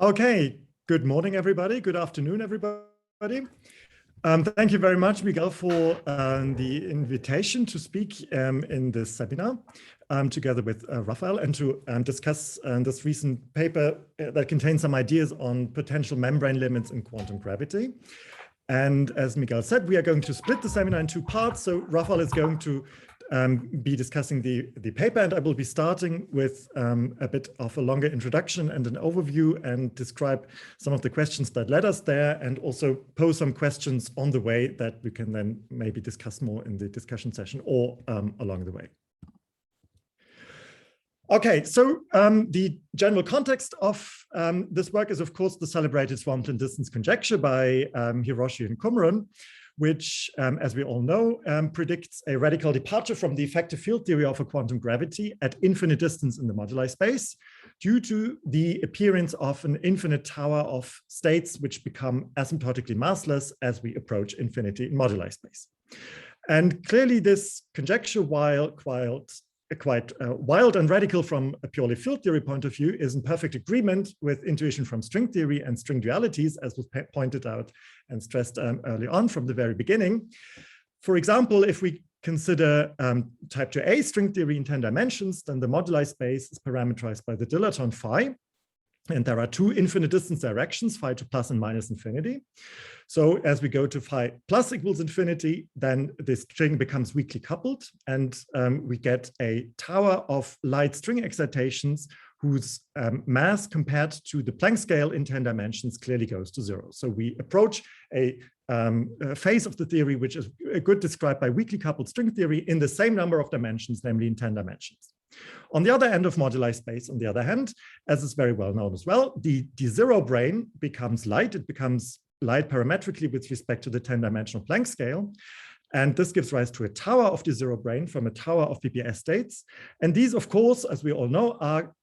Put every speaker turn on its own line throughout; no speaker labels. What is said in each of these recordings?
Okay, good morning, everybody. Good afternoon, everybody. Thank you very much, Miguel, for the invitation to speak in this seminar together with Rafael and to discuss this recent paper that contains some ideas on potential membrane limits in quantum gravity. And as Miguel said, we are going to split the seminar in two parts. So Rafael is going to be discussing the paper, and I will be starting with a bit of a longer introduction and an overview and describe some of the questions that led us there, and also pose some questions on the way that we can then maybe discuss more in the discussion session or along the way. Okay, so the general context of this work is, of course, the celebrated swampland distance conjecture by Hiroshi and Kumron, which, as we all know, predicts a radical departure from the effective field theory of a quantum gravity at infinite distance in the moduli space due to the appearance of an infinite tower of states which become asymptotically massless as we approach infinity in moduli space. And clearly this conjecture, while quite wild and radical from a purely field theory point of view, is in perfect agreement with intuition from string theory and string dualities, as was pointed out and stressed early on from the very beginning. For example, if we consider type 2a string theory in 10 dimensions, then the moduli space is parameterized by the dilaton phi. And there are two infinite distance directions, phi to plus and minus infinity. So as we go to phi plus equals infinity, then this string becomes weakly coupled, and we get a tower of light string excitations whose mass compared to the Planck scale in 10 dimensions clearly goes to 0. So we approach a phase of the theory which is good described by weakly coupled string theory in the same number of dimensions, namely in 10 dimensions. On the other end of moduli space, on the other hand, as is very well known as well, the zero brane becomes light. It becomes light parametrically with respect to the 10-dimensional Planck scale. And this gives rise to a tower of the zero brane from a tower of PPS states. And these, of course, as we all know, are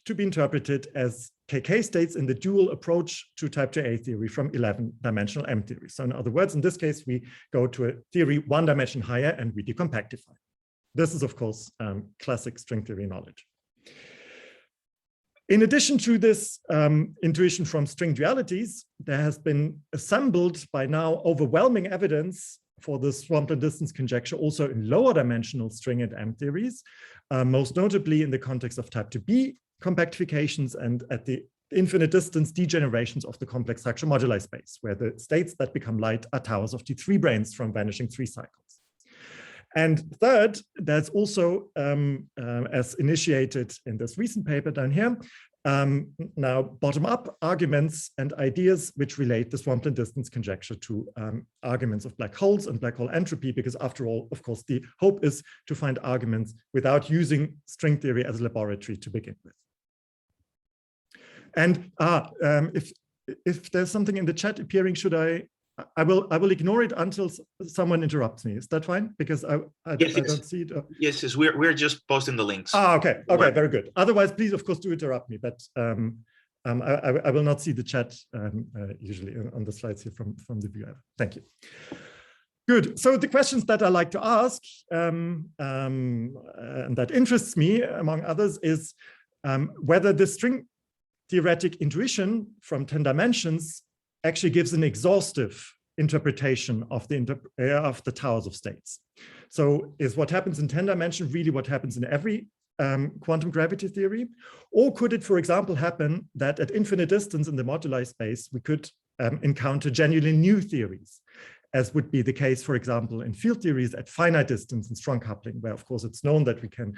to be interpreted as KK states in the dual approach to type 2a theory from 11-dimensional M theory. So in other words, in this case, we go to a theory one dimension higher and we decompactify. This is, of course, classic string theory knowledge. In addition to this intuition from string dualities, there has been assembled by now overwhelming evidence for the swampland distance conjecture also in lower dimensional string and M theories, most notably in the context of type 2b compactifications and at the infinite distance degenerations of the complex structure moduli space, where the states that become light are towers of T3 branes from vanishing 3 cycles. And third, there's also, as initiated in this recent paper down here, now bottom-up arguments and ideas which relate the swampland distance conjecture to arguments of black holes and black hole entropy, because after all, of course, the hope is to find arguments without using string theory as a laboratory to begin with. And if there's something in the chat appearing, I will ignore it until someone interrupts me. Is that fine? Because I don't see it.
Yes, we're just posting the links.
Okay, very good. Otherwise, please, of course, do interrupt me. But I will not see the chat usually on the slides here from the viewer. Thank you. Good. So the questions that I like to ask and that interests me, among others, is whether the string theoretic intuition from 10 dimensions actually gives an exhaustive interpretation of the towers of states. So is what happens in 10 dimension really what happens in every quantum gravity theory? Or could it, for example, happen that at infinite distance in the moduli space, we could encounter genuinely new theories, as would be the case, for example, in field theories at finite distance and strong coupling, where, of course, it's known that we can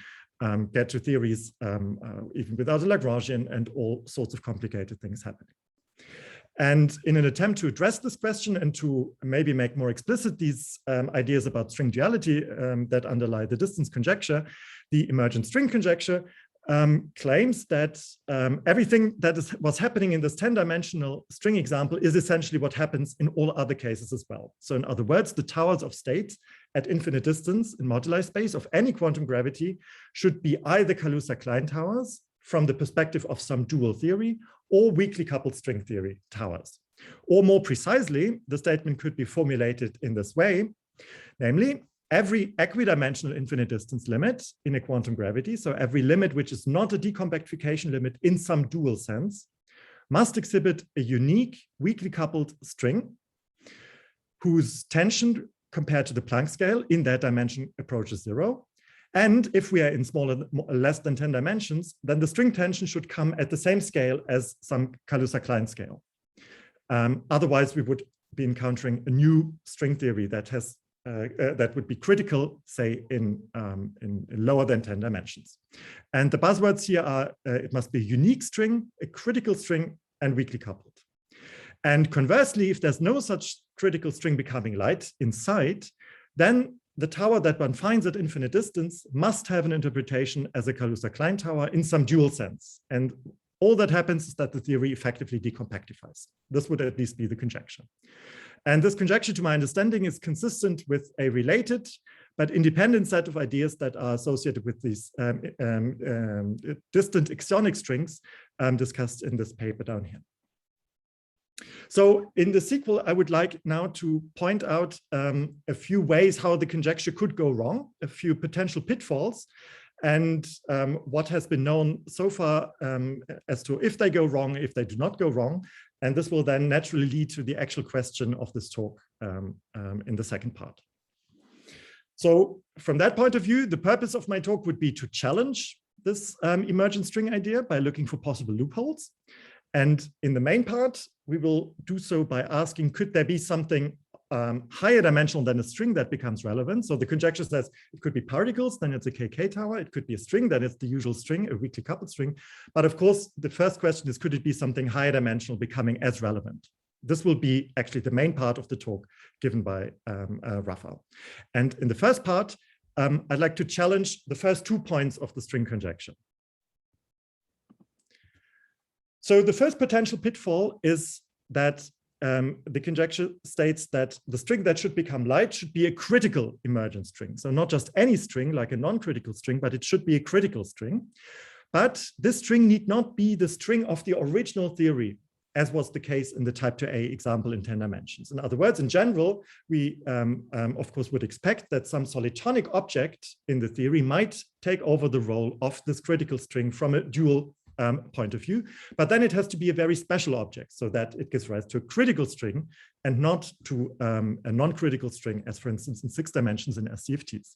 get to theories even without a Lagrangian and all sorts of complicated things happening. And in an attempt to address this question and to maybe make more explicit these ideas about string duality that underlie the distance conjecture, the emergent string conjecture claims that everything that was happening in this 10-dimensional string example is essentially what happens in all other cases as well. So in other words, the towers of states at infinite distance in moduli space of any quantum gravity should be either Kaluza-Klein towers from the perspective of some dual theory, or weakly coupled string theory towers. Or more precisely, the statement could be formulated in this way, namely, every equidimensional infinite distance limit in a quantum gravity, so every limit which is not a decompactification limit in some dual sense, must exhibit a unique weakly coupled string whose tension compared to the Planck scale in that dimension approaches 0. And if we are in less than 10 dimensions, then the string tension should come at the same scale as some Kaluza-Klein scale. Otherwise, we would be encountering a new string theory that has that would be critical, say, in lower than 10 dimensions. And the buzzwords here are, it must be a unique string, a critical string, and weakly coupled. And conversely, if there's no such critical string becoming light inside, then the tower that one finds at infinite distance must have an interpretation as a Kaluza-Klein tower in some dual sense. And all that happens is that the theory effectively decompactifies. This would at least be the conjecture. And this conjecture, to my understanding, is consistent with a related but independent set of ideas that are associated with these distant ixionic strings discussed in this paper down here. So in the sequel, I would like now to point out a few ways how the conjecture could go wrong, a few potential pitfalls, and what has been known so far as to if they go wrong, if they do not go wrong. And this will then naturally lead to the actual question of this talk in the second part. So from that point of view, the purpose of my talk would be to challenge this emergent string idea by looking for possible loopholes. And in the main part, we will do so by asking, could there be something higher dimensional than a string that becomes relevant? So the conjecture says it could be particles, then it's a KK tower. It could be a string, then it's the usual string, a weakly coupled string. But of course, the first question is, could it be something higher dimensional becoming as relevant? This will be actually the main part of the talk given by Rafael. And in the first part, I'd like to challenge the first 2 points of the string conjecture. So the first potential pitfall is that the conjecture states that the string that should become light should be a critical emergent string. So not just any string like a non-critical string, but it should be a critical string. But this string need not be the string of the original theory, as was the case in the type 2A example in 10 dimensions. In other words, in general, we of course would expect that some solitonic object in the theory might take over the role of this critical string from a dual point of view, but then it has to be a very special object so that it gives rise to a critical string and not to a non-critical string, as for instance in 6 dimensions in SCFTs.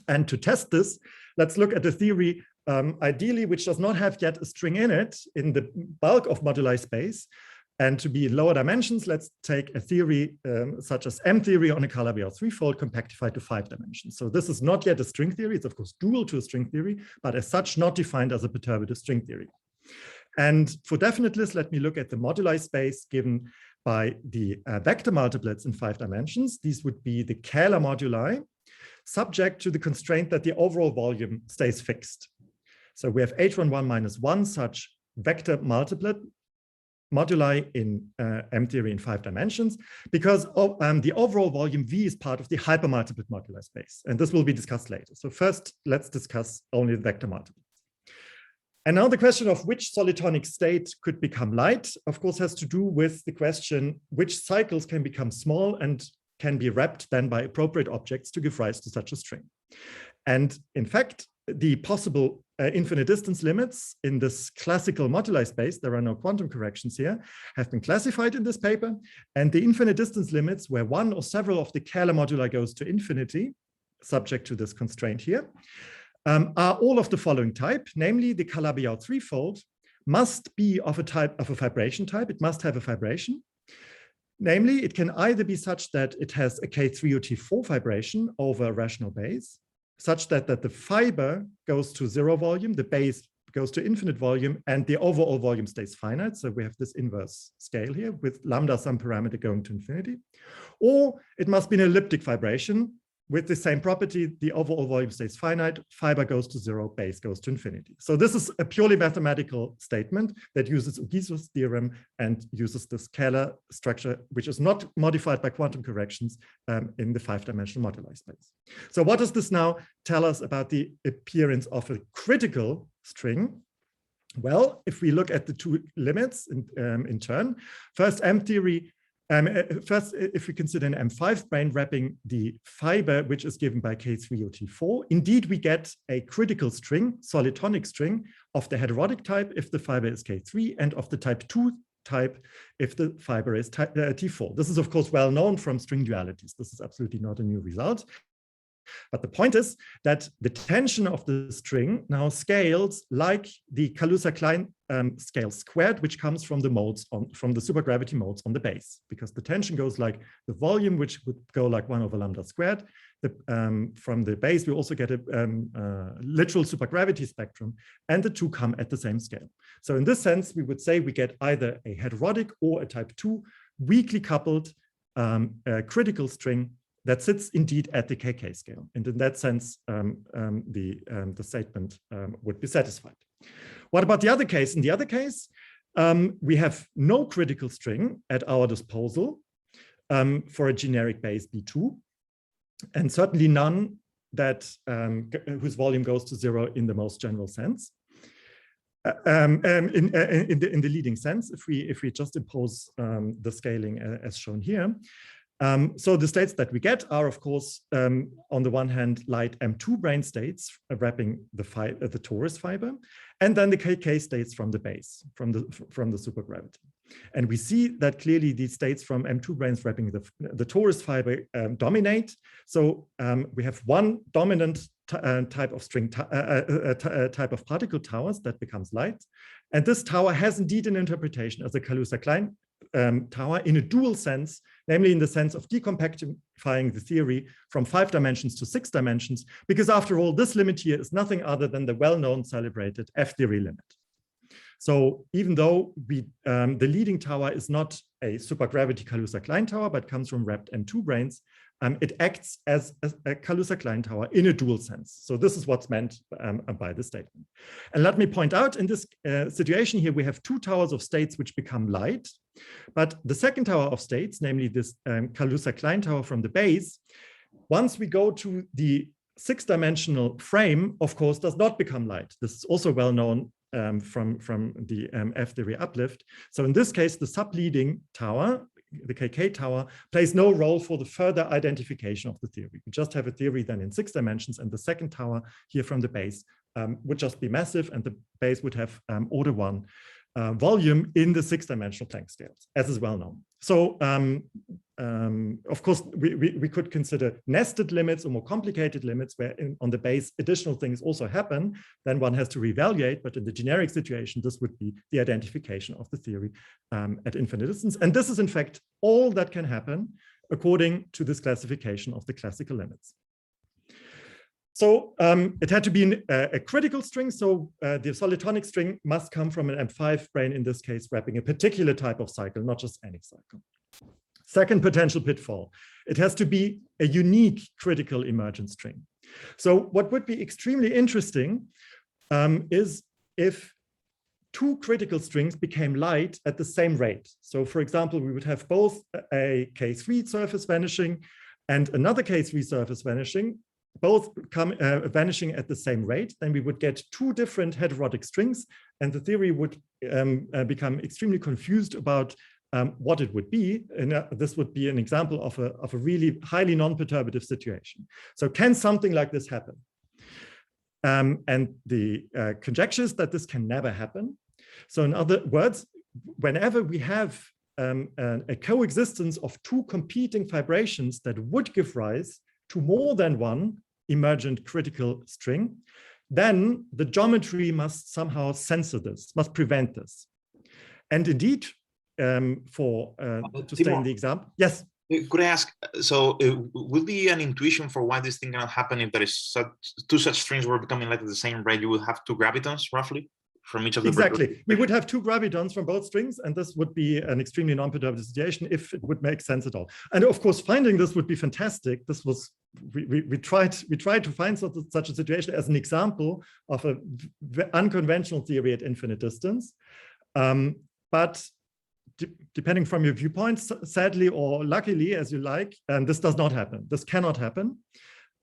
And to test this, let's look at a theory ideally which does not have yet a string in it in the bulk of moduli space. And to be in lower dimensions, let's take a theory such as M theory on a Calabi-Yau threefold compactified to 5 dimensions. So this is not yet a string theory. It's of course dual to a string theory, but as such not defined as a perturbative string theory. And for definiteness, let me look at the moduli space given by the vector multiplets in 5 dimensions. These would be the Kähler moduli, subject to the constraint that the overall volume stays fixed. So we have H11 minus 1 such vector multiplet moduli in M theory in 5 dimensions, because the overall volume V is part of the hypermultipled moduli space. And this will be discussed later. So first, let's discuss only the vector multiplets. And now the question of which solitonic state could become light, of course, has to do with the question which cycles can become small and can be wrapped then by appropriate objects to give rise to such a string. And in fact, the possible infinite distance limits in this classical moduli space, there are no quantum corrections here, have been classified in this paper. And the infinite distance limits where one or several of the Kähler moduli goes to infinity, subject to this constraint here, are all of the following type, namely the Calabi-Yau threefold must be of a type of a vibration type. It must have a vibration. Namely, it can either be such that it has a K3 or T4 vibration over a rational base, such that the fiber goes to 0 volume, the base goes to infinite volume, and the overall volume stays finite. So we have this inverse scale here with lambda some parameter going to infinity. Or it must be an elliptic vibration with the same property, the overall volume stays finite, fiber goes to 0, base goes to infinity. So this is a purely mathematical statement that uses Ugiso's theorem and uses this Kähler structure, which is not modified by quantum corrections in the 5-dimensional moduli space. So what does this now tell us about the appearance of a critical string? Well, if we look at the 2 limits in turn, first M theory First, if we consider an M5 brane wrapping the fiber, which is given by K3 or T4, indeed we get a critical string, solid tonic string of the heterotic type if the fiber is K3 and of the type 2 type if the fiber is T4. This is, of course, well known from string dualities. This is absolutely not a new result. But the point is that the tension of the string now scales like the Kaluza-Klein scale squared, which comes from the modes from the supergravity modes on the base, because the tension goes like the volume, which would go like 1 over lambda squared. From the base, we also get a literal supergravity spectrum, and the two come at the same scale. So in this sense, we would say we get either a heterotic or a type 2 weakly coupled critical string that sits indeed at the KK scale. And in that sense, the statement would be satisfied. What about the other case? In the other case, we have no critical string at our disposal for a generic base B2, and certainly none that whose volume goes to 0 in the most general sense. In the leading sense, if we just impose the scaling as shown here. So the states that we get are, of course, on the one hand, light M2 brane states wrapping the torus fiber, and then the KK states from the base, from the supergravity. And we see that clearly these states from M2 branes wrapping the torus fiber dominate. So we have one dominant type of string, type of particle towers that becomes light. And this tower has indeed an interpretation as a Kaluza-Klein tower in a dual sense, namely in the sense of decompactifying the theory from 5 dimensions to 6 dimensions, because after all, this limit here is nothing other than the well-known celebrated F-theory limit. So even though the leading tower is not a supergravity Kaluza-Klein tower, but comes from wrapped M2 branes, it acts as a Kaluza-Klein tower in a dual sense. So this is what's meant by the statement. And let me point out, in this situation here, we have 2 towers of states which become light. But the second tower of states, namely this Kaluza-Klein tower from the base, once we go to the 6-dimensional frame, of course, does not become light. This is also well known from the F-theory uplift. So in this case, the subleading tower, the KK tower, plays no role for the further identification of the theory. We just have a theory then in 6 dimensions, and the second tower here from the base would just be massive, and the base would have order 1 volume in the 6-dimensional Planck scales, as is well known. So, of course, we could consider nested limits or more complicated limits where on the base additional things also happen. Then one has to reevaluate, but in the generic situation, this would be the identification of the theory at infinite distance. And this is, in fact, all that can happen according to this classification of the classical limits. So it had to be a critical string. So the solid tonic string must come from an M5 brane, in this case, wrapping a particular type of cycle, not just any cycle. Second potential pitfall, it has to be a unique critical emergent string. So what would be extremely interesting is if 2 critical strings became light at the same rate. So for example, we would have both a K3 surface vanishing and another K3 surface vanishing, both vanishing at the same rate. Then we would get 2 different heterotic strings, and the theory would become extremely confused about what it would be. And this would be an example of a really highly non-perturbative situation. So can something like this happen? And the conjecture is that this can never happen. So in other words, whenever we have a coexistence of 2 competing vibrations that would give rise to more than 1 emergent critical string, then the geometry must somehow censor this, must prevent this. And indeed, to stay in the example, yes.
Could I ask, so would be an intuition for why this thing cannot happen if there is 2 such strings were becoming light at the same rate? You would have 2 gravitons roughly from each of the
exactly. We would have 2 gravitons from both strings, and this would be an extremely non-perturbative situation if it would make sense at all. And of course, finding this would be fantastic. This was we tried to find such a situation as an example of an unconventional theory at infinite distance, but depending from your viewpoint, sadly or luckily, as you like, this does not happen. This cannot happen.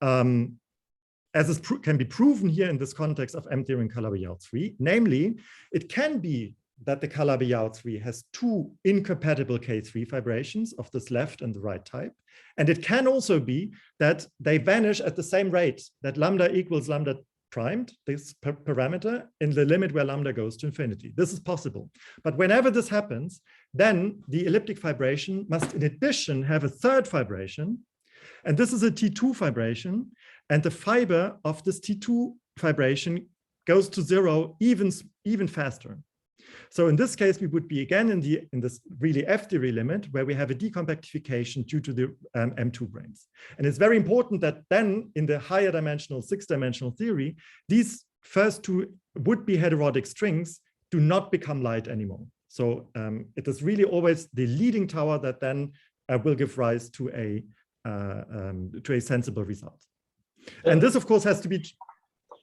As can be proven here in this context of M-theory in Calabi-Yau 3, namely, it can be that the Calabi-Yau-3 has two incompatible K3 fibrations of this left and the right type. And it can also be that they vanish at the same rate, that lambda equals lambda primed, this parameter, in the limit where lambda goes to infinity. This is possible. But whenever this happens, then the elliptic fibration must in addition have a third fibration. And this is a T2 fibration. And the fiber of this T2 fibration goes to zero even faster. So in this case, we would be again in this really F-theory limit where we have a decompactification due to the M2 branes. And it's very important that then in the higher dimensional, 6-dimensional theory, these first two would-be heterotic strings do not become light anymore. So it is really always the leading tower that then will give rise to a sensible result. And this, of course, has to be.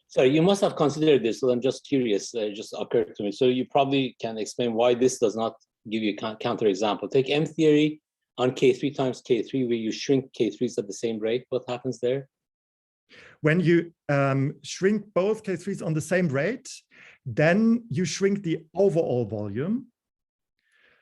So you must have considered this, so I'm just curious, it just occurred to me. So you probably can explain why this does not give you a counter example. Take M theory on K3 times K3, where you shrink K3s at the same rate. What happens there?
When you shrink both K3s on the same rate, then you shrink the overall volume.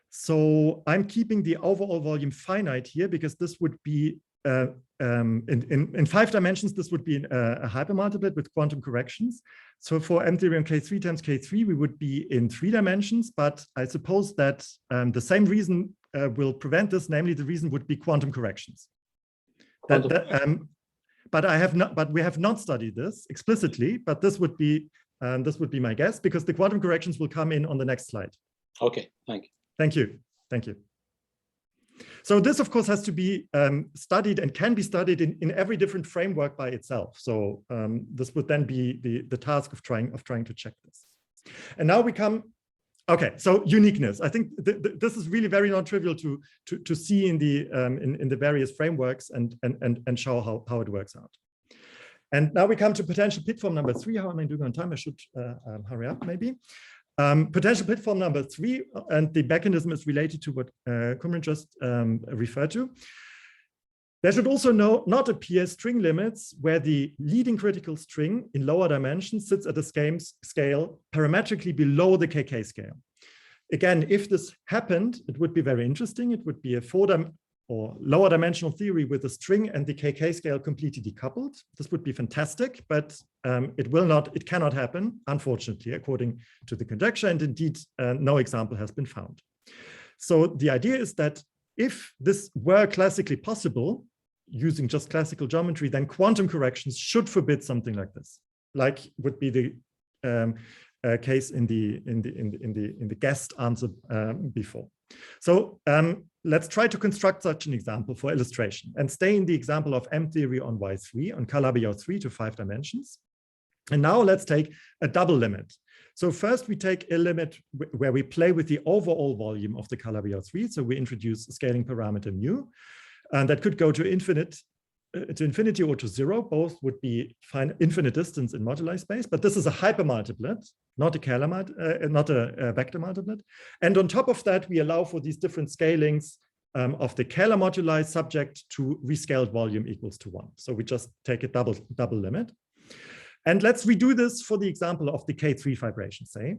So I'm keeping the overall volume finite here because this would be in 5 dimensions, this would be a hypermultiplet with quantum corrections. So for M theory on K3 times K3, we would be in 3 dimensions, but I suppose that the same reason will prevent this, namely the reason would be quantum corrections. But we have not studied this explicitly, but this would be my guess because the quantum corrections will come in on the next slide.
Okay, thank you.
Thank you. Thank you. So this, of course, has to be studied and can be studied in every different framework by itself. So this would then be the task of trying to check this. And now we come, okay, so uniqueness. I think this is really very non-trivial to see in the various frameworks and show how it works out. And now we come to potential pitfall number 3. How am I doing on time? I should hurry up maybe. Potential pitfall number 3, and the mechanism is related to what Kumran just referred to. There should also not appear string limits where the leading critical string in lower dimensions sits at a scale parametrically below the KK scale. Again, if this happened, it would be very interesting. It would be a 4 or lower dimensional theory with the string and the KK scale completely decoupled. This would be fantastic, but it cannot happen, unfortunately, according to the conjecture, and indeed no example has been found. So the idea is that if this were classically possible, using just classical geometry, then quantum corrections should forbid something like this, like would be the case in the guest answer before. So let's try to construct such an example for illustration and stay in the example of M theory on Y3, on Calabi-Yau-3 to 5 dimensions. And now let's take a double limit. So first we take a limit where we play with the overall volume of the Calabi-Yau-3. So we introduce a scaling parameter mu, and that could go to infinity or to 0. Both would be infinite distance in moduli space, but this is a hypermultiplet, not a vector multiplet. And on top of that, we allow for these different scalings of the Kähler moduli subject to rescaled volume equals to 1. So we just take a double limit. And let's redo this for the example of the K3 fibration, say.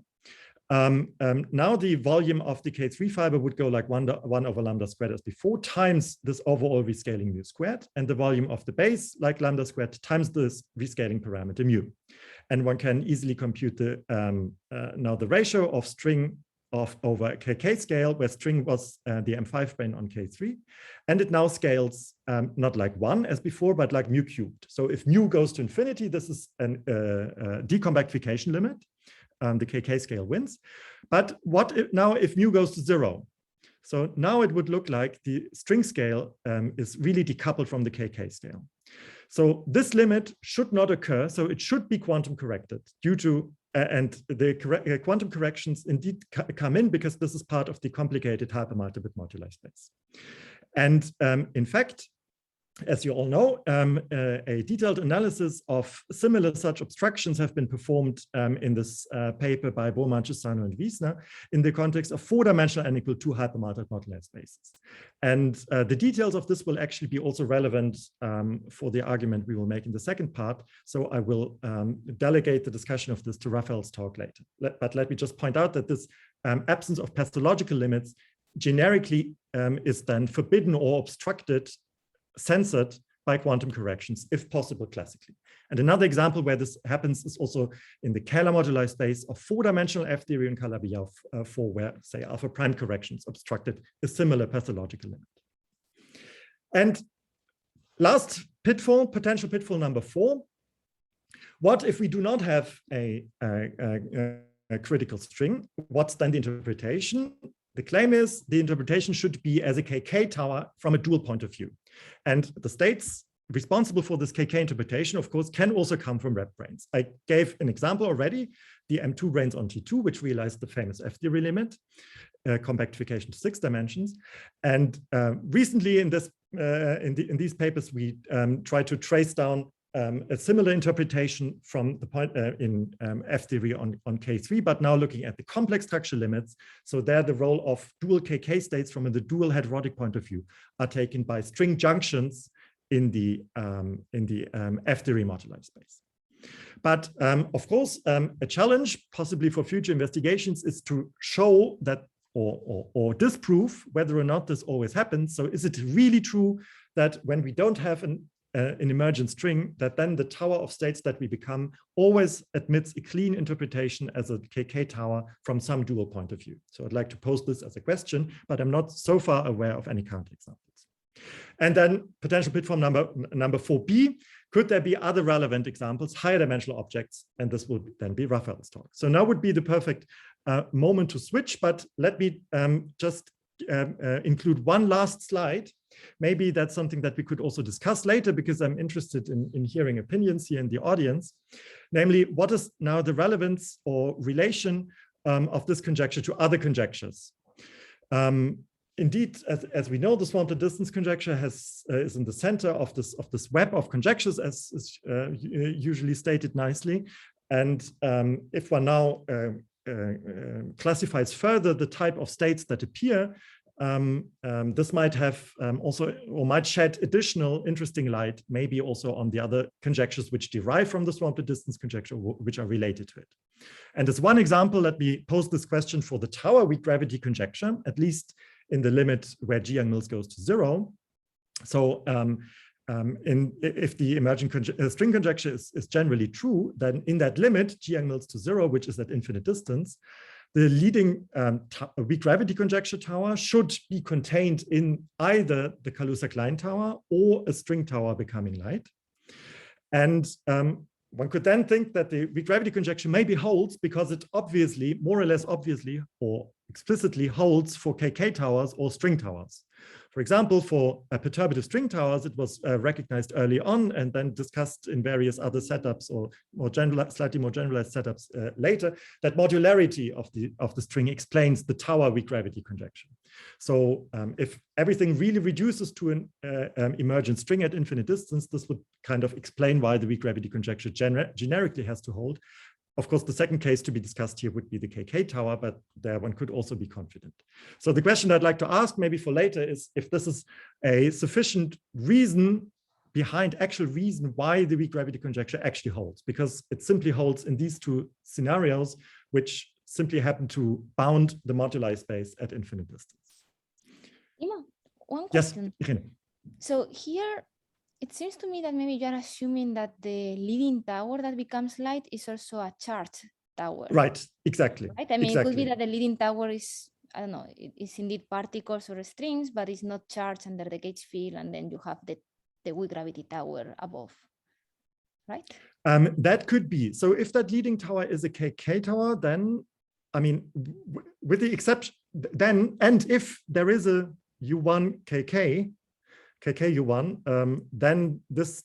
Now the volume of the K3 fiber would go like 1 over lambda squared as before, times this overall rescaling mu squared, and the volume of the base like lambda squared times this rescaling parameter mu. And one can easily compute now the ratio of string over KK scale, where string was the M5 brane on K3, and it now scales not like 1 as before, but like mu cubed. So if mu goes to infinity, this is a decompactification limit. The KK scale wins. But what now if mu goes to 0? So now it would look like the string scale is really decoupled from the KK scale. So this limit should not occur. So it should be quantum corrected due to, and the quantum corrections indeed come in because this is part of the complicated hypermultiplet moduli space. And in fact, as you all know, a detailed analysis of similar such obstructions have been performed in this paper by Bohrmann, Chisano, and Wiesner in the context of 4-dimensional n=2 hypermultiplet moduli spaces. And the details of this will actually be also relevant for the argument we will make in the second part. So I will delegate the discussion of this to Rafael's talk later. But let me just point out that this absence of pathological limits generically is then forbidden or obstructed, censored by quantum corrections, if possible classically. And another example where this happens is also in the Kähler moduli space of 4-dimensional F-theory in Calabi-Yau 4, where, say, alpha prime corrections obstructed a similar pathological limit. And last pitfall, potential pitfall number 4. What if we do not have a critical string? What's then the interpretation? The claim is the interpretation should be as a KK tower from a dual point of view. And the states responsible for this KK interpretation, of course, can also come from rep brains. I gave an example already, the M2 brains on T2, which realized the famous F-theory limit, compactification to 6 dimensions. And recently in these papers, we try to trace down a similar interpretation from the point in F-theory on K3, but now looking at the complex structure limits. So there the role of dual KK states from the dual heterotic point of view are taken by string junctions in the F-theory moduli space. But of course, a challenge possibly for future investigations is to show that or disprove whether or not this always happens. So is it really true that when we don't have an emergent string, that then the tower of states that we become always admits a clean interpretation as a KK tower from some dual point of view? So I'd like to pose this as a question, but I'm not so far aware of any counterexamples. And then potential pitfall number 4b, could there be other relevant examples, higher dimensional objects? And this would then be Rafael's talk. So now would be the perfect moment to switch, but let me just include one last slide. Maybe that's something that we could also discuss later, because I'm interested in hearing opinions here in the audience. Namely, what is now the relevance or relation of this conjecture to other conjectures? Indeed, as we know, the swamped distance conjecture is in the center of this web of conjectures, as is usually stated nicely. And if one now classifies further the type of states that appear, this might have also, or might shed additional interesting light, maybe also on the other conjectures which derive from the swamped distance conjecture, which are related to it. And as one example, let me pose this question for the tower weak gravity conjecture, at least in the limit where Yang-Mills goes to 0. So if the emergent string conjecture is generally true, then in that limit, Yang-Mills to 0, which is at infinite distance, the leading weak gravity conjecture tower should be contained in either the Kaluza-Klein tower or a string tower becoming light. And one could then think that the weak gravity conjecture maybe holds because it obviously, more or less obviously, or explicitly holds for KK towers or string towers. For example, for perturbative string towers, it was recognized early on and then discussed in various other setups or slightly more generalized setups later, that modularity of the string explains the tower weak gravity conjecture. So if everything really reduces to an emergent string at infinite distance, this would kind of explain why the weak gravity conjecture generically has to hold. Of course, the second case to be discussed here would be the KK tower, but there one could also be confident. So the question I'd like to ask maybe for later is if this is a sufficient reason behind actual reason why the weak gravity conjecture actually holds, because it simply holds in these two scenarios, which simply happen to bound the moduli space at infinite distance.
Timo, one question.
Yes, Irene.
So here, it seems to me that maybe you're assuming that the leading tower that becomes light is also a charged tower.
Right, exactly.
Right? I mean,
exactly.
It could be that the leading tower is, I don't know, it's indeed particles or strings, but it's not charged under the gauge field, and then you have the weak gravity tower above, right?
That could be. So if that leading tower is a KK tower, then, I mean, with the exception, then, and if there is a U1 KK U1, then this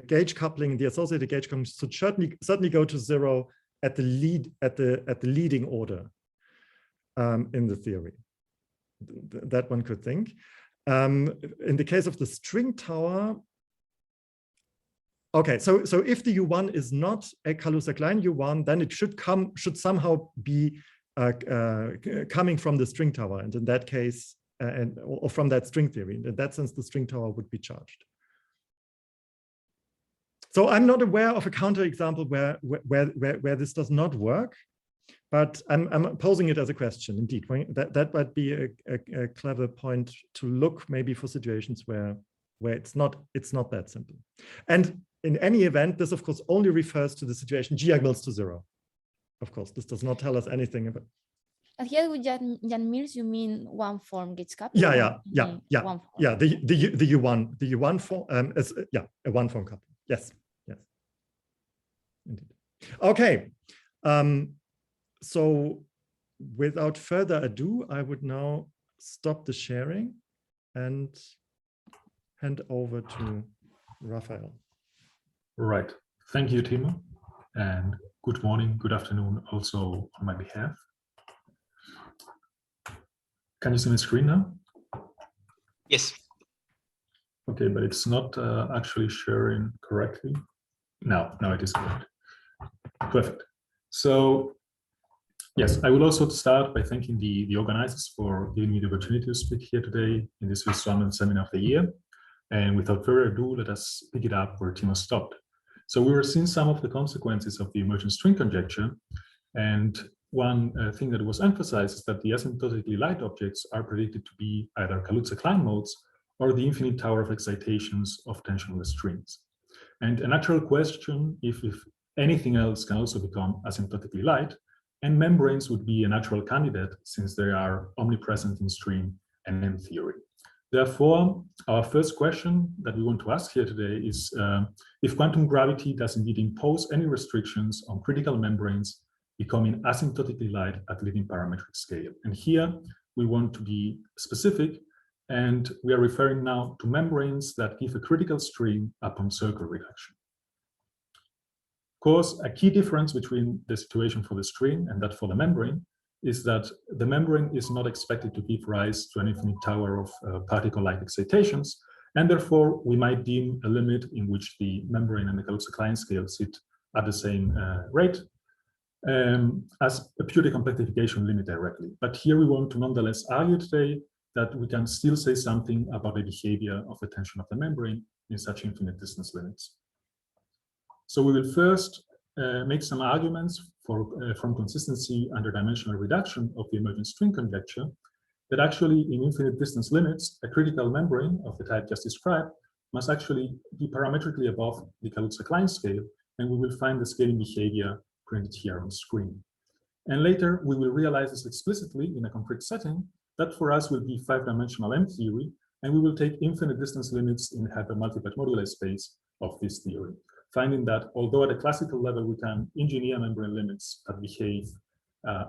gauge coupling, the associated gauge coupling should certainly go to 0 at the leading order in the theory. That one could think. In the case of the string tower, okay, so if the U1 is not a Kaluza-Klein U1, then it should somehow be coming from the string tower, and in that case, or from that string theory. In that sense, the string tower would be charged. So I'm not aware of a counterexample where this does not work. But I'm posing it as a question, indeed. That might be a clever point to look maybe for situations where it's not that simple. And in any event, this of course only refers to the situation G equals to 0. Of course, this does not tell us anything about.
Here with Jan Mills, you mean one form gets coupled?
Yeah. The U1 form is a one form couple. Yes, indeed. Okay. So without further ado, I would now stop the sharing and hand over to Rafael.
Right. Thank you, Timo. And good morning, good afternoon also on my behalf. Can you see my screen now?
Yes.
Okay, but it's not actually sharing correctly. No, it is correct. Perfect. So, yes, I will also start by thanking the organizers for giving me the opportunity to speak here today in this first London seminar of the year. And without further ado, let us pick it up where Timo stopped. So we were seeing some of the consequences of the emergent string conjecture. And one thing that was emphasized is that the asymptotically light objects are predicted to be either Kaluza-Klein modes or the infinite tower of excitations of tensionless strings. And a natural question, if anything else can also become asymptotically light, and membranes would be a natural candidate since they are omnipresent in string and M theory. Therefore, our first question that we want to ask here today is if quantum gravity does indeed impose any restrictions on critical membranes becoming asymptotically light at leading parametric scale. And here we want to be specific, and we are referring now to membranes that give a critical string upon circle reduction. Of course, a key difference between the situation for the string and that for the membrane is that the membrane is not expected to give rise to an infinite tower of particle-like excitations, and therefore we might deem a limit in which the membrane and the Kaluza-Klein scale sit at the same rate as a pure decompactification limit directly. But here we want to nonetheless argue today that we can still say something about the behavior of the tension of the membrane in such infinite distance limits. So we will first make some arguments from consistency under dimensional reduction of the emergent string conjecture that actually in infinite distance limits, a critical membrane of the type just described must actually be parametrically above the Kaluza-Klein scale, and we will find the scaling behavior printed here on screen. And later, we will realize this explicitly in a concrete setting that for us will be 5-dimensional M theory, and we will take infinite distance limits in the hypermultiplied moduli space of this theory, finding that although at a classical level we can engineer membrane limits that behave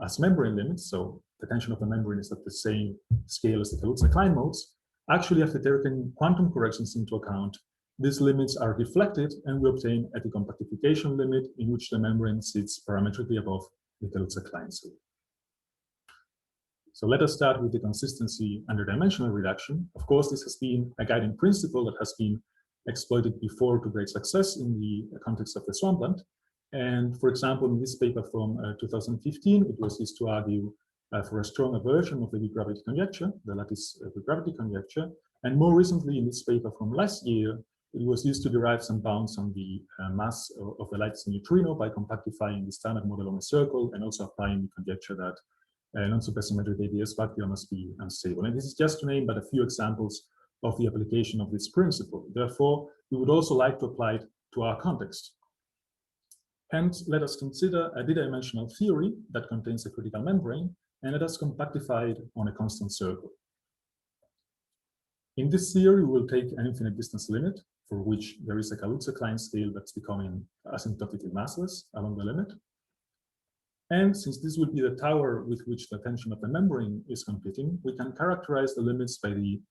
as membrane limits, so the tension of the membrane is at the same scale as the Kaluza-Klein modes, actually after taking quantum corrections into account, these limits are deflected and we obtain a decompactification limit in which the membrane sits parametrically above the Kaluza-Klein scale. So let us start with the consistency under dimensional reduction. Of course, this has been a guiding principle that has been exploited before to great success in the context of the swampland. And for example, in this paper from 2015, it was used to argue for a stronger version of the weak gravity conjecture, the lattice weak gravity conjecture. And more recently, in this paper from last year, it was used to derive some bounds on the mass of the lattice neutrino by compactifying the standard model on a circle and also applying the conjecture that non-supersymmetric ABS vacuum must be unstable. And this is just to name but a few examples of the application of this principle. Therefore, we would also like to apply it to our context. Hence, let us consider a d-dimensional theory that contains a critical membrane, and let us compactify it on a constant circle. In this theory, we will take an infinite distance limit for which there is a Kaluza-Klein scale that's becoming asymptotically massless along the limit. And since this would be the tower with which the tension of the membrane is computing, we can characterize the limits by the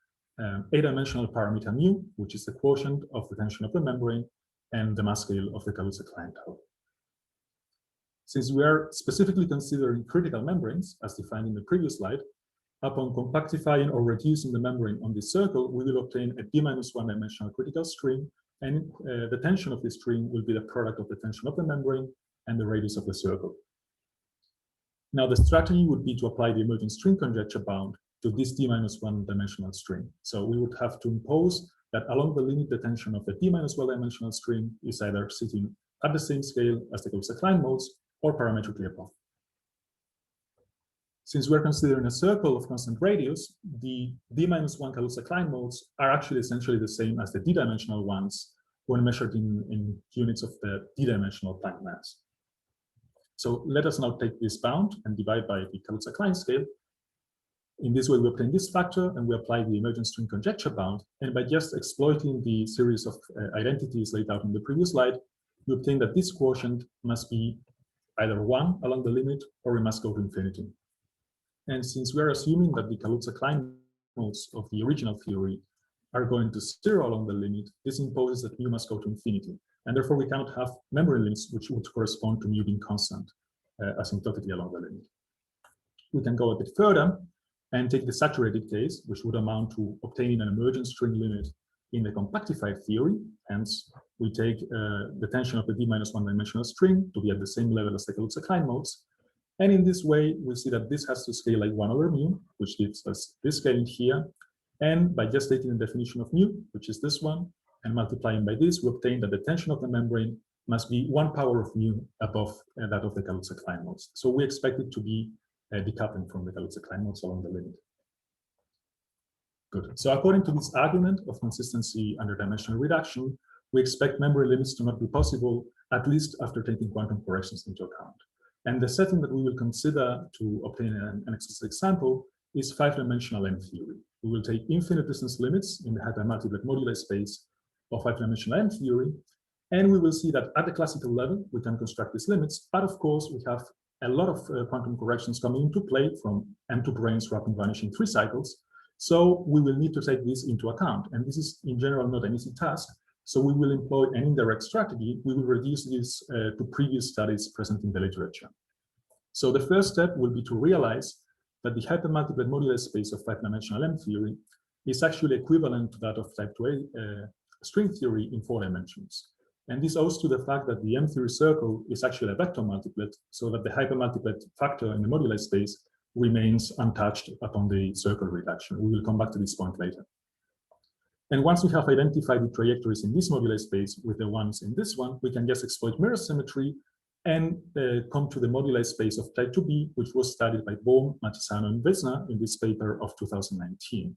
a-dimensional parameter mu, which is the quotient of the tension of the membrane and the mass scale of the Kaluza-Klein tower. Since we are specifically considering critical membranes, as defined in the previous slide, upon compactifying or reducing the membrane on this circle, we will obtain a d-1 dimensional critical string, and the tension of this string will be the product of the tension of the membrane and the radius of the circle. Now, the strategy would be to apply the emergent string conjecture bound to this d-1 dimensional string. So we would have to impose that along the limit, the tension of the d-1 dimensional string is either sitting at the same scale as the Kaluza-Klein modes or parametrically above. Since we're considering a circle of constant radius, the d-1 Kaluza-Klein modes are actually essentially the same as the d-dimensional ones when measured in units of the d-dimensional Planck mass. So let us now take this bound and divide by the Kaluza-Klein scale. In this way, we obtain this factor and we apply the emergent string conjecture bound. And by just exploiting the series of identities laid out in the previous slide, we obtain that this quotient must be either 1 along the limit or it must go to infinity. And since we're assuming that the Kaluza-Klein modes of the original theory are going to 0 along the limit, this imposes that mu must go to infinity. And therefore, we cannot have memory limits which would correspond to mu being constant asymptotically along the limit. We can go a bit further and take the saturated case, which would amount to obtaining an emergent string limit in the compactified theory. Hence, we take the tension of the d-1 dimensional string to be at the same level as the Kaluza-Klein modes. And in this way, we see that this has to scale like 1 over mu, which gives us this scaling here. And by just taking the definition of mu, which is this one, and multiplying by this, we obtain that the tension of the membrane must be 1 power of mu above that of the Kaluza-Klein modes. So we expect it to be decoupling from the Kaluza-Klein modes along the limit. Good. So according to this argument of consistency under dimensional reduction, we expect memory limits to not be possible, at least after taking quantum corrections into account. And the setting that we will consider to obtain an explicit example is 5-dimensional M theory. We will take infinite distance limits in the Hypermultiplied moduli space of 5-dimensional M theory, and we will see that at the classical level, we can construct these limits, but of course, we have a lot of quantum corrections coming into play from M2 branes rapid vanishing 3 cycles. So we will need to take this into account. And this is in general not an easy task. So we will employ an indirect strategy. We will reduce this to previous studies present in the literature. So the first step will be to realize that the hypermultiplied moduli space of 5-dimensional M theory is actually equivalent to that of type 2A string theory in 4 dimensions. And this owes to the fact that the M theory circle is actually a vector multiplet, so that the hypermultiplied factor in the moduli space remains untouched upon the circle reduction. We will come back to this point later. And once we have identified the trajectories in this moduli space with the ones in this one, we can just exploit mirror symmetry and come to the moduli space of type 2B, which was studied by Bohm, Mattisano, and Vesna in this paper of 2019.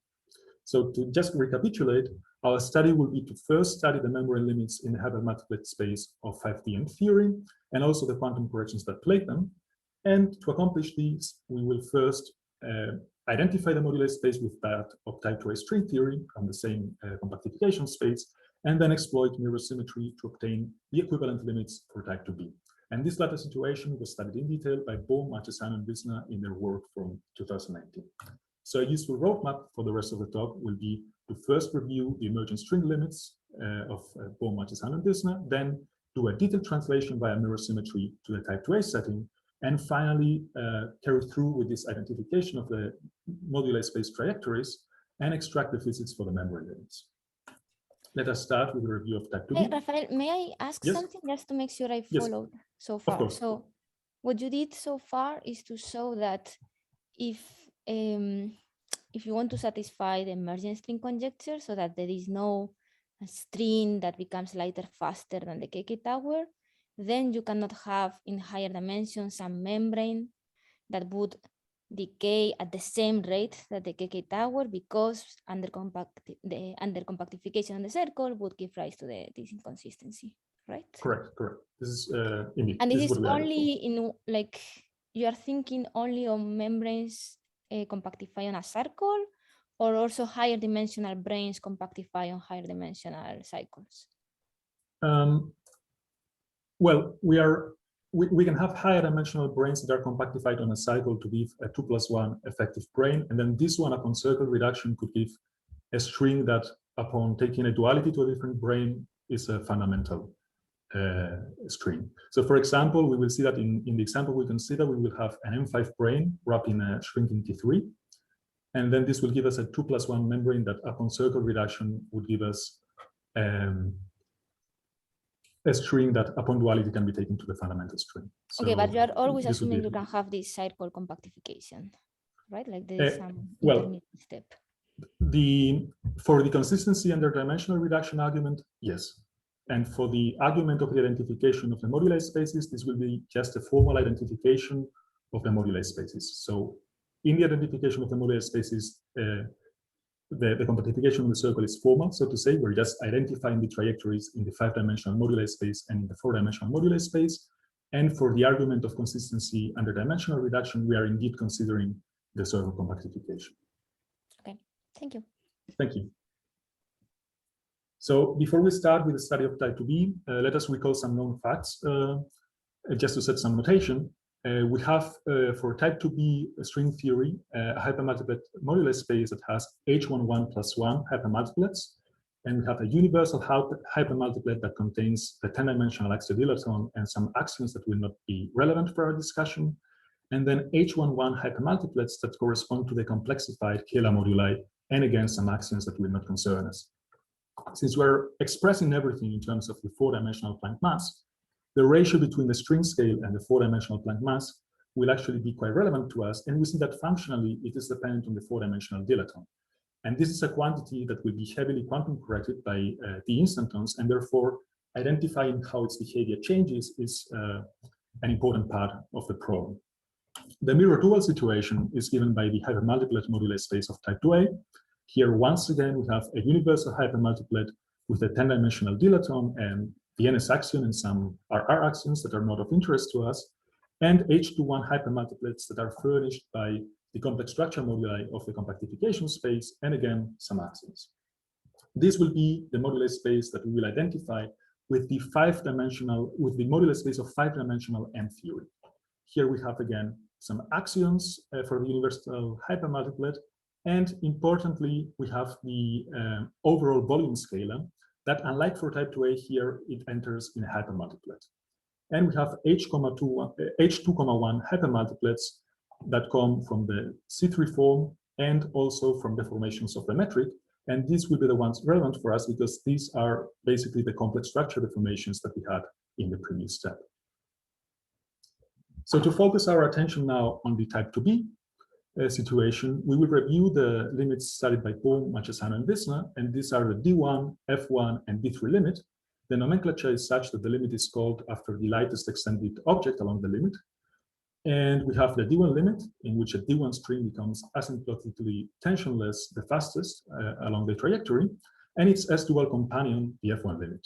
So to just recapitulate, our study will be to first study the memory limits in the hypermultiplied space of 5DM theory, and also the quantum corrections that plague them. And to accomplish these, we will first identify the moduli space with that of type 2A string theory on the same compactification space, and then exploit mirror symmetry to obtain the equivalent limits for type 2B. And this latter situation was studied in detail by Bohm, Mattisano, and Vesna in their work from 2019. So a useful roadmap for the rest of the talk will be to first review the emergent string limits of Bohm, Mattisano, and Vesna, then do a detailed translation via mirror symmetry to the type 2A setting, and finally carry through with this identification of the moduli space trajectories and extract the physics for the memory limits. Let us start with a review of type 2B.
Hey, Rafael, may I ask something just to make sure I followed so far?
Of course.
So what you did so far is to show that if you want to satisfy the emergent string conjecture so that there is no string that becomes lighter faster than the KK tower, then you cannot have in higher dimensions some membrane that would decay at the same rate that the KK tower, because under compactification on the circle would give rise to this inconsistency, right?
Correct. This is indeed.
And this is only in, like, you are thinking only on membranes compactify on a circle, or also higher dimensional branes compactify on higher dimensional cycles?
Well, we can have higher dimensional branes that are compactified on a cycle to give a 2+1 effective brane, and then this one upon circle reduction could give a string that upon taking a duality to a different brane is a fundamental string. So for example, we will see that in the example we consider, we will have an M5 brane wrapped in a shrinking T3, and then this will give us a 2+1 membrane that upon circle reduction would give us a string that upon duality can be taken to the fundamental string. So
okay, but you are always assuming you can have this cycle compactification, right? Like there is some intermediate step.
For the consistency under dimensional reduction argument, yes. And for the argument of the identification of the moduli spaces, this will be just a formal identification of the moduli spaces. So in the identification of the moduli spaces, the compactification of the circle is formal, so to say. We're just identifying the trajectories in the 5-dimensional moduli space and in the 4-dimensional moduli space. And for the argument of consistency under dimensional reduction, we are indeed considering the circle compactification.
Okay, thank you.
Thank you. So before we start with the study of type 2b, let us recall some known facts, just to set some notation. We have, for type 2b string theory, a hypermultiplet moduli space that has H11 plus 1 hypermultiplets. And we have a universal hypermultiplet that contains the 10-dimensional axial dilaton and some axioms that will not be relevant for our discussion. And then H11 hypermultiplets that correspond to the complexified Kähler moduli, and again, some axioms that will not concern us. Since we're expressing everything in terms of the 4-dimensional Planck mass, the ratio between the string scale and the 4-dimensional Planck mass will actually be quite relevant to us. And we see that functionally, it is dependent on the 4-dimensional dilaton. And this is a quantity that will be heavily quantum corrected by the instantons, and therefore identifying how its behavior changes is an important part of the problem. The mirror dual situation is given by the hypermultiplet moduli space of type 2a. Here, once again, we have a universal hypermultiplet with a 10-dimensional dilaton and the NS axion and some RR axioms that are not of interest to us, and H21 hypermultiplets that are furnished by the complex structure moduli of the compactification space, and again, some axioms. This will be the moduli space that we will identify with the 5-dimensional, with the moduli space of 5-dimensional M theory. Here we have again some axioms for the universal hypermultiplet, and importantly, we have the overall volume scalar that, unlike for type 2a here, it enters in a hypermultiplet. And we have H2,1 hypermultiplets that come from the C3 form and also from deformations of the metric. And these will be the ones relevant for us because these are basically the complex structure deformations that we had in the previous step. So to focus our attention now on the type 2b situation, we will review the limits studied by Bohm, Marchesano, and Wissner, and these are the D1, F1, and D3 limit. The nomenclature is such that the limit is called after the lightest extended object along the limit. And we have the D1 limit, in which a D1 string becomes asymptotically tensionless the fastest along the trajectory, and its S-dual companion, the F1 limit.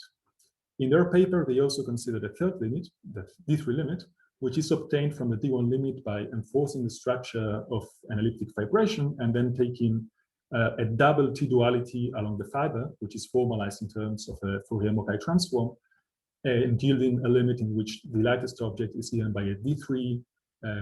In their paper, they also consider the third limit, the D3 limit, which is obtained from the D1 limit by enforcing the structure of an elliptic vibration and then taking a double T-duality along the fiber, which is formalized in terms of a Fourier-Mokai transform, and yielding a limit in which the lightest object is given by a D3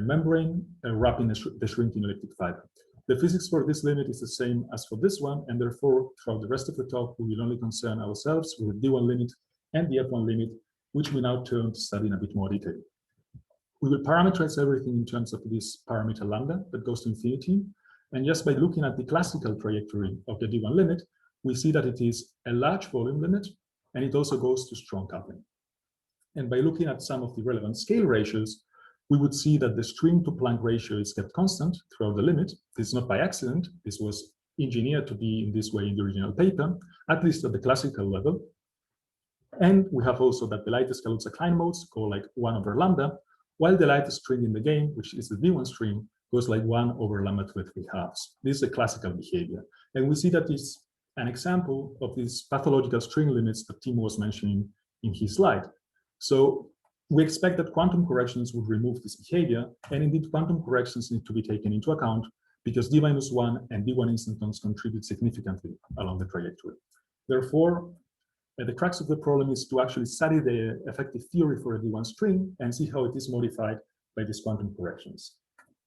membrane wrapping the shrinking elliptic fiber. The physics for this limit is the same as for this one, and therefore, throughout the rest of the talk, we will only concern ourselves with the D1 limit and the F1 limit, which we now turn to study in a bit more detail. We will parameterize everything in terms of this parameter lambda that goes to infinity. And just by looking at the classical trajectory of the D1 limit, we see that it is a large volume limit, and it also goes to strong coupling. And by looking at some of the relevant scale ratios, we would see that the string to Planck ratio is kept constant throughout the limit. This is not by accident. This was engineered to be in this way in the original paper, at least at the classical level. And we have also that the lightest Kaluza-Klein modes go like 1 over lambda, while the lightest string in the game, which is the D1 string, goes like 1 over lambda to the 3/2. This is a classical behavior. And we see that is an example of these pathological string limits that Timo was mentioning in his slide. So we expect that quantum corrections would remove this behavior, and indeed quantum corrections need to be taken into account because D-1 and D1 instantons contribute significantly along the trajectory. Therefore, the crux of the problem is to actually study the effective theory for a D1 string and see how it is modified by these quantum corrections.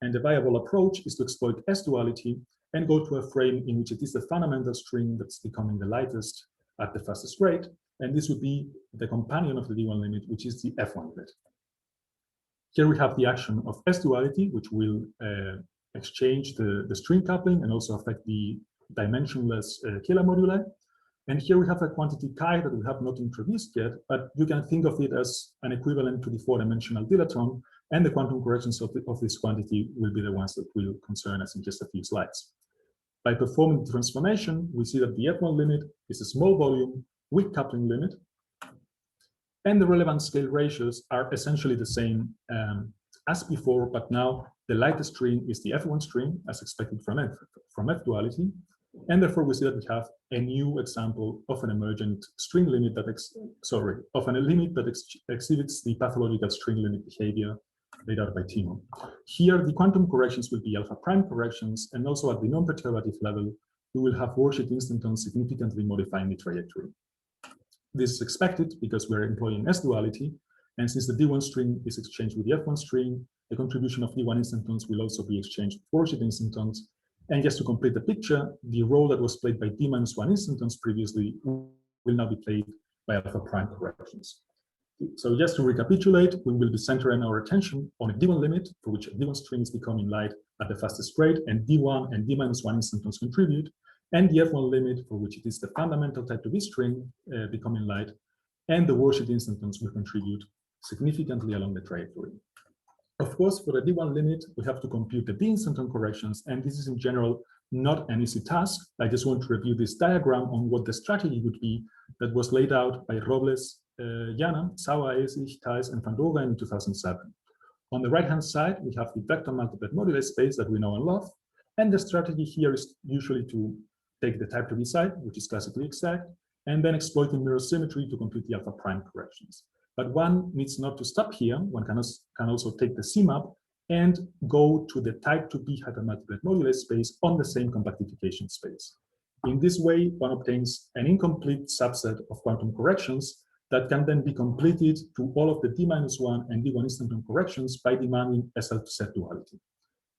And the viable approach is to exploit S-duality and go to a frame in which it is the fundamental string that's becoming the lightest at the fastest rate. And this would be the companion of the D1 limit, which is the F1 limit. Here we have the action of S-duality, which will exchange the string coupling and also affect the dimensionless Kähler moduli. And here we have a quantity chi that we have not introduced yet, but you can think of it as an equivalent to the 4-dimensional dilaton, and the quantum corrections of this quantity will be the ones that will concern us in just a few slides. By performing the transformation, we see that the F1 limit is a small volume, weak coupling limit, and the relevant scale ratios are essentially the same as before, but now the lightest string is the F1 string, as expected from F duality. And therefore, we see that we have a new example of an emergent string limit that exhibits the pathological string limit behavior laid out by Timo. Here, the quantum corrections will be alpha prime corrections, and also at the non-perturbative level, we will have worldsheet instantons significantly modifying the trajectory. This is expected because we're employing S duality, and since the D1 string is exchanged with the F1 string, the contribution of D1 instantons will also be exchanged with worldsheet instantons. And just to complete the picture, the role that was played by D-1 instantons previously will now be played by alpha prime corrections. So just to recapitulate, we will be centering our attention on a D1 limit for which a D1 string is becoming light at the fastest rate, and D1 and D-1 instantons contribute, and the F1 limit for which it is the fundamental type 2B string becoming light, and the worldsheet instantons will contribute significantly along the trajectory. Of course, for the D1 limit, we have to compute the D instanton corrections, and this is in general not an easy task. I just want to review this diagram on what the strategy would be that was laid out by Robles, Jana, Sauer, Esich, Thijs, and Van Doren in 2007. On the right-hand side, we have the vector multiplied moduli space that we know and love, and the strategy here is usually to take the type 2B side, which is classically exact, and then exploit the mirror symmetry to complete the alpha prime corrections. But one needs not to stop here. One can also take the CMAP and go to the type 2B hypermultiplied moduli space on the same compactification space. In this way, one obtains an incomplete subset of quantum corrections that can then be completed to all of the D-1 and D1 instanton corrections by demanding SL to Z duality.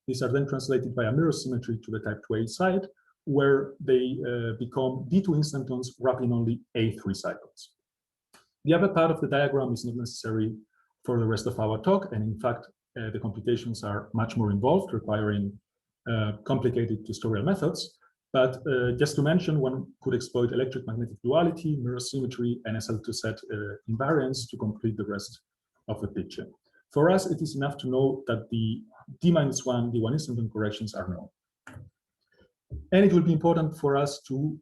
These are then translated by a mirror symmetry to the type 2A side, where they become D2 instantons wrapping only A3 cycles. The other part of the diagram is not necessary for the rest of our talk, and in fact, the computations are much more involved, requiring complicated tutorial methods. But just to mention, one could exploit electric magnetic duality, mirror symmetry, and SL to Z invariance to complete the rest of the picture. For us, it is enough to know that the D-1, D1 instanton corrections are known. And it will be important for us to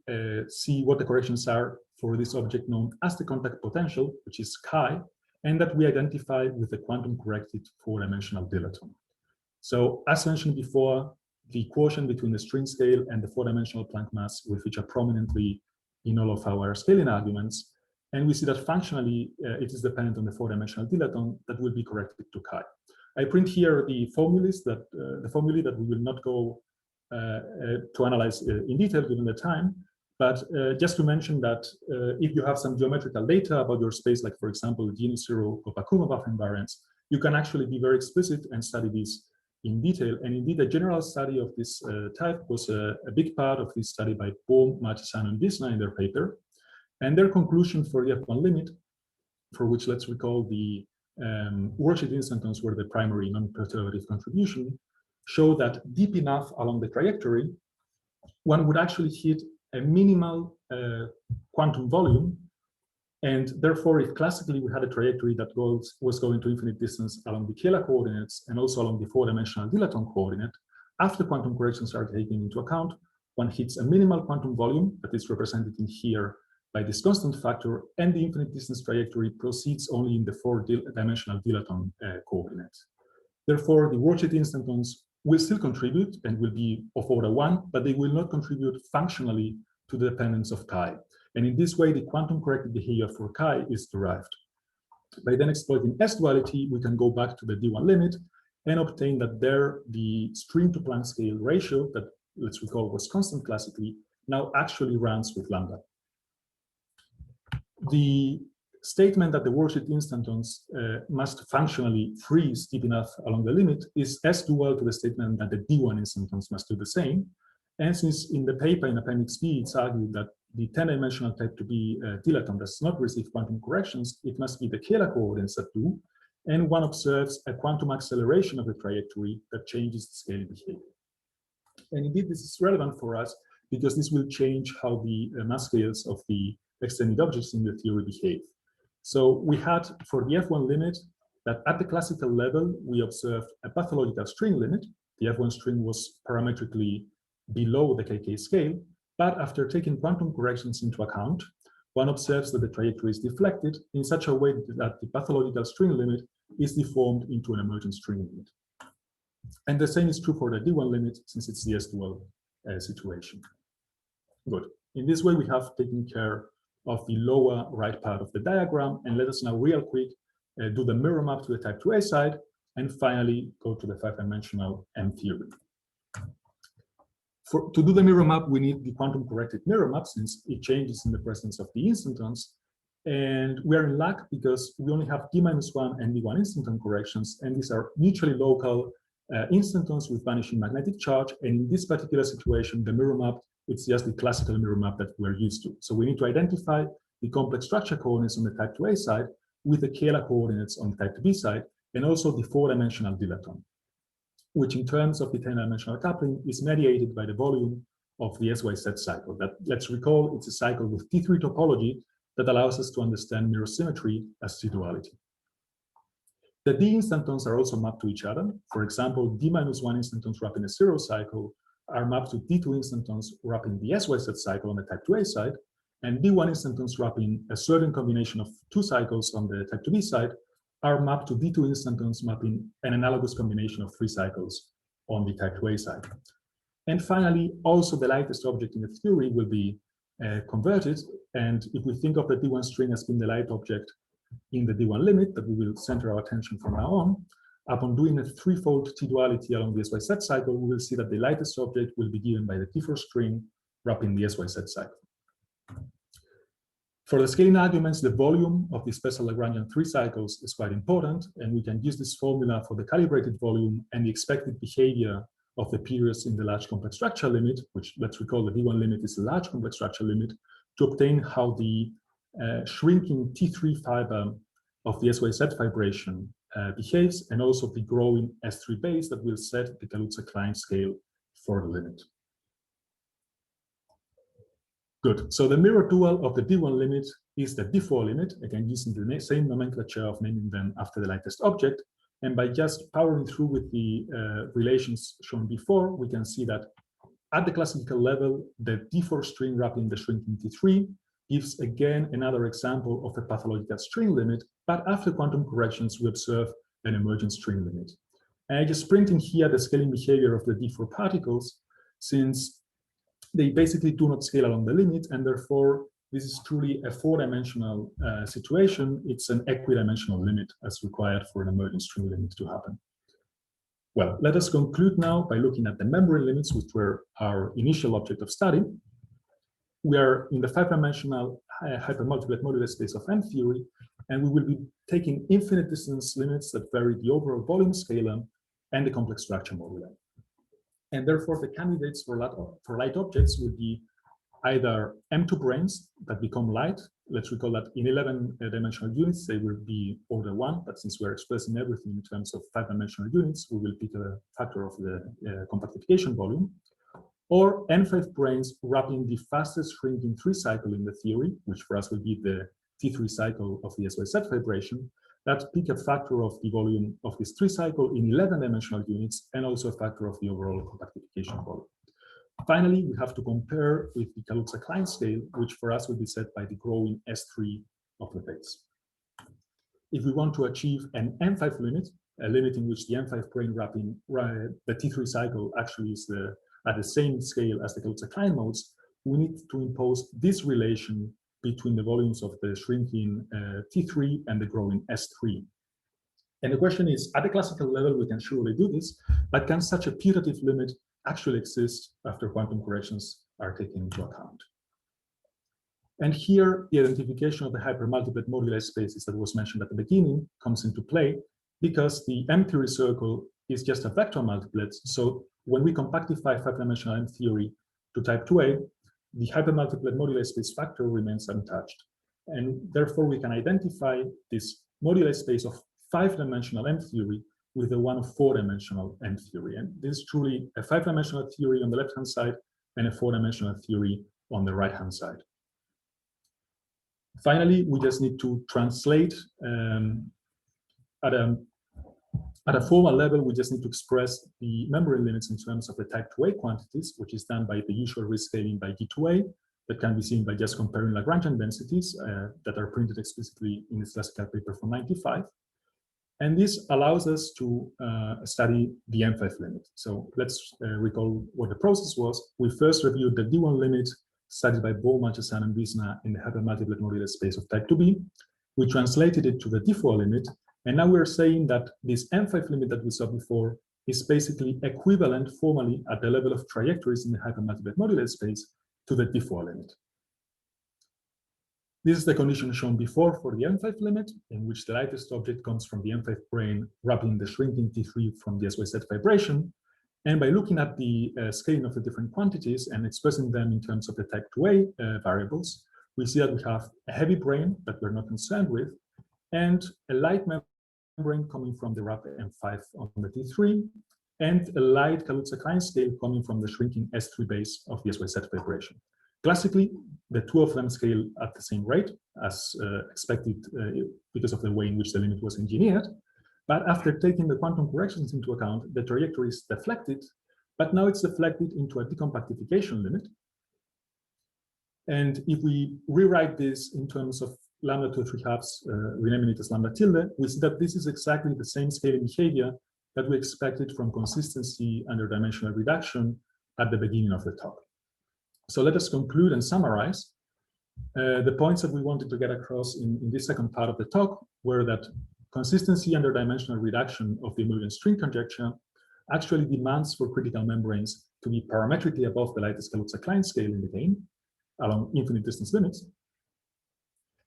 see what the corrections are for this object known as the contact potential, which is chi, and that we identify with the quantum corrected four-dimensional dilaton. So as mentioned before, the quotient between the string scale and the four-dimensional Planck mass will feature prominently in all of our scaling arguments. And we see that functionally, it is dependent on the four-dimensional dilaton that will be corrected to chi. I print here the formulae that we will not go to analyze in detail given the time, but just to mention that if you have some geometrical data about your space, like for example, the G0 Kopakuma invariance, you can actually be very explicit and study this in detail. And indeed, a general study of this type was a big part of this study by Bohm, Marchesano, and Wisner in their paper. And their conclusion for the F1 limit, for which let's recall the worldsheet instantons were the primary non-perturbative contribution, show that deep enough along the trajectory, one would actually hit a minimal quantum volume. And therefore, if classically we had a trajectory that was going to infinite distance along the Kela coordinates and also along the four-dimensional dilaton coordinate, after quantum corrections are taken into account, one hits a minimal quantum volume that is represented in here by this constant factor, and the infinite distance trajectory proceeds only in the four-dimensional dilaton coordinates. Therefore, the worldsheet instantons will still contribute and will be of order 1, but they will not contribute functionally to the dependence of chi. And in this way, the quantum corrected behavior for chi is derived. By then exploiting S duality, we can go back to the D1 limit and obtain that there the string to Planck scale ratio that let's recall was constant classically now actually runs with lambda. The statement that the worldsheet instantons must functionally freeze deep enough along the limit is S dual to the statement that the D1 instantons must do the same. And since in the paper in Appendix B, it's argued that the 10-dimensional type 2B dilaton does not receive quantum corrections, it must be the Kela coordinates that do, and one observes a quantum acceleration of the trajectory that changes the scaling behavior. And indeed, this is relevant for us because this will change how the mass scales of the extended objects in the theory behave. So we had for the F1 limit that at the classical level, we observed a pathological string limit. The F1 string was parametrically below the KK scale, but after taking quantum corrections into account, one observes that the trajectory is deflected in such a way that the pathological string limit is deformed into an emergent string limit. And the same is true for the D1 limit, since it's the S-dual situation. Good. In this way, we have taken care of the lower right part of the diagram. And let us now real quick do the mirror map to the type 2A side, and finally go to the 5-dimensional M theory. To do the mirror map, we need the quantum corrected mirror map, since it changes in the presence of the instantons. And we are in luck because we only have D-1 and D1 instanton corrections, and these are mutually local instantons with vanishing magnetic charge. And in this particular situation, the mirror map, it's just the classical mirror map that we're used to. So we need to identify the complex structure coordinates on the type 2A side with the scalar coordinates on the type 2B side, and also the 4-dimensional dilaton, which in terms of the 10-dimensional coupling is mediated by the volume of the SYZ cycle. That, let's recall, it's a cycle with T3 topology that allows us to understand mirror symmetry as T-duality. The D instantons are also mapped to each other. For example, D-1 instantons wrapping a 0 cycle are mapped to D2 instantons wrapping the SYZ cycle on the type 2A side, and D1 instantons wrapping a certain combination of 2 cycles on the type 2B side are mapped to D2 instantons mapping an analogous combination of 3 cycles on the type 2A side. And finally, also the lightest object in the theory will be converted. And if we think of the D1 string as being the light object in the D1 limit that we will center our attention from now on, upon doing a threefold T-duality along the SYZ cycle, we will see that the lightest object will be given by the T4 string wrapping the SYZ cycle. For the scaling arguments, the volume of the special Lagrangian 3 cycles is quite important, and we can use this formula for the calibrated volume and the expected behavior of the periods in the large complex structure limit, which, let's recall, the D1 limit is a large complex structure limit, to obtain how the shrinking T3 fiber of the SYZ vibration behaves, and also the growing S3 base that will set the Kaluza-Klein scale for the limit. Good. So the mirror dual of the D1 limit is the D4 limit, again using the same nomenclature of naming them after the lightest object. And by just powering through with the relations shown before, we can see that at the classical level, the D4 string wrapping the shrinking T3 gives again another example of a pathological string limit, but after quantum corrections, we observe an emergent string limit. And I just printing here the scaling behavior of the D4 particles, since they basically do not scale along the limit, and therefore this is truly a 4-dimensional situation. It's an equidimensional limit as required for an emergent string limit to happen. Well, let us conclude now by looking at the membrane limits, which were our initial object of study. We are in the 5-dimensional hypermultiplied moduli space of M theory, and we will be taking infinite distance limits that vary the overall volume scalar and the complex structure moduli. And therefore, the candidates for light objects would be either M2 branes that become light. Let's recall that in 11-dimensional units, they will be order 1, but since we're expressing everything in terms of 5-dimensional units, we will pick a factor of the compactification volume. Or N5 branes wrapping the fastest shrinking 3 cycle in the theory, which for us will be the T3 cycle of the SYZ vibration, that pick a factor of the volume of this 3 cycle in 11-dimensional units, and also a factor of the overall compactification volume. Finally, we have to compare with the Kaluza-Klein scale, which for us will be set by the growing S3 of the base. If we want to achieve an M5 limit, a limit in which the M5 brane wrapping the T3 cycle actually is at the same scale as the Kaluza-Klein modes, we need to impose this relation between the volumes of the shrinking T3 and the growing S3. And the question is, at the classical level, we can surely do this, but can such a putative limit actually exist after quantum corrections are taken into account? And here, the identification of the hypermultiplied moduli spaces that was mentioned at the beginning comes into play, because the M theory circle is just a vector multiplet. So when we compactify 5-dimensional M theory to type 2A, the hypermultiplied moduli space factor remains untouched. And therefore, we can identify this moduli space of 5-dimensional M theory with the one of 4-dimensional M theory. And this is truly a 5-dimensional theory on the left-hand side and a 4-dimensional theory on the right-hand side. Finally, we just need to translate at a formal level, we just need to express the membrane limits in terms of the type 2A quantities, which is done by the usual rescaling by D2A, that can be seen by just comparing Lagrangian densities that are printed explicitly in this classical paper from 95. And this allows us to study the M5 limit. So let's recall what the process was. We first reviewed the D1 limit studied by Bo, Marchesan, and Wisna in the hypermultiplied modular space of type 2b. We translated it to the D4 limit. And now we're saying that this M5 limit that we saw before is basically equivalent formally at the level of trajectories in the hypermultiplied modular space to the D4 limit. This is the condition shown before for the M5 limit, in which the lightest object comes from the M5 brane, wrapping the shrinking T3 from the SYZ vibration. And by looking at the scaling of the different quantities and expressing them in terms of the type 2a variables, we see that we have a heavy brane that we're not concerned with, and a light membrane coming from the wrap M5 on the T3, and a light Kaluza-Klein scale coming from the shrinking S3 base of the SYZ vibration. Classically, the two of them scale at the same rate as expected because of the way in which the limit was engineered. But after taking the quantum corrections into account, the trajectory is deflected, but now it's deflected into a decompactification limit. And if we rewrite this in terms of lambda 2 3/2, renaming it as lambda tilde, we see that this is exactly the same scaling behavior that we expected from consistency under dimensional reduction at the beginning of the talk. So let us conclude and summarize. The points that we wanted to get across in this second part of the talk were that consistency under dimensional reduction of the Emergent string conjecture actually demands for critical membranes to be parametrically above the lightest Kaluza-Klein scale in the game along infinite distance limits.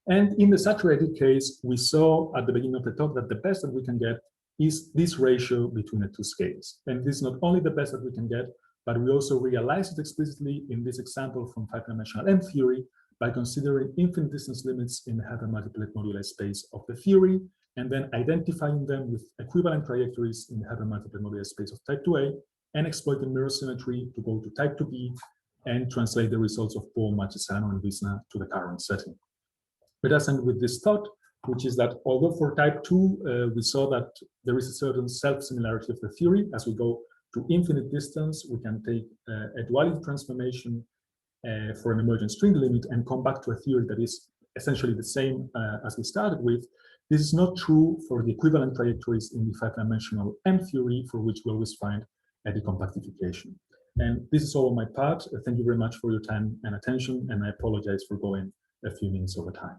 And in the saturated case, we saw at the beginning of the talk that the best that we can get is this ratio between the two scales. And this is not only the best that we can get, but we also realize it explicitly in this example from 5-dimensional M theory by considering infinite distance limits in the hypermultiplied modular space of the theory, and then identifying them with equivalent trajectories in the hypermultiplied modular space of type 2a, and exploiting mirror symmetry to go to type 2b and translate the results of Bo, Marchesan, and Wisna to the current setting. Let us end with this thought, which is that although for type 2, we saw that there is a certain self-similarity of the theory. As we go to infinite distance, we can take a duality transformation for an emergent string limit and come back to a theory that is essentially the same as we started with. This is not true for the equivalent trajectories in the 5-dimensional M theory, for which we always find a decompactification. And this is all on my part. Thank you very much for your time and attention, and I apologize for going a few minutes over time.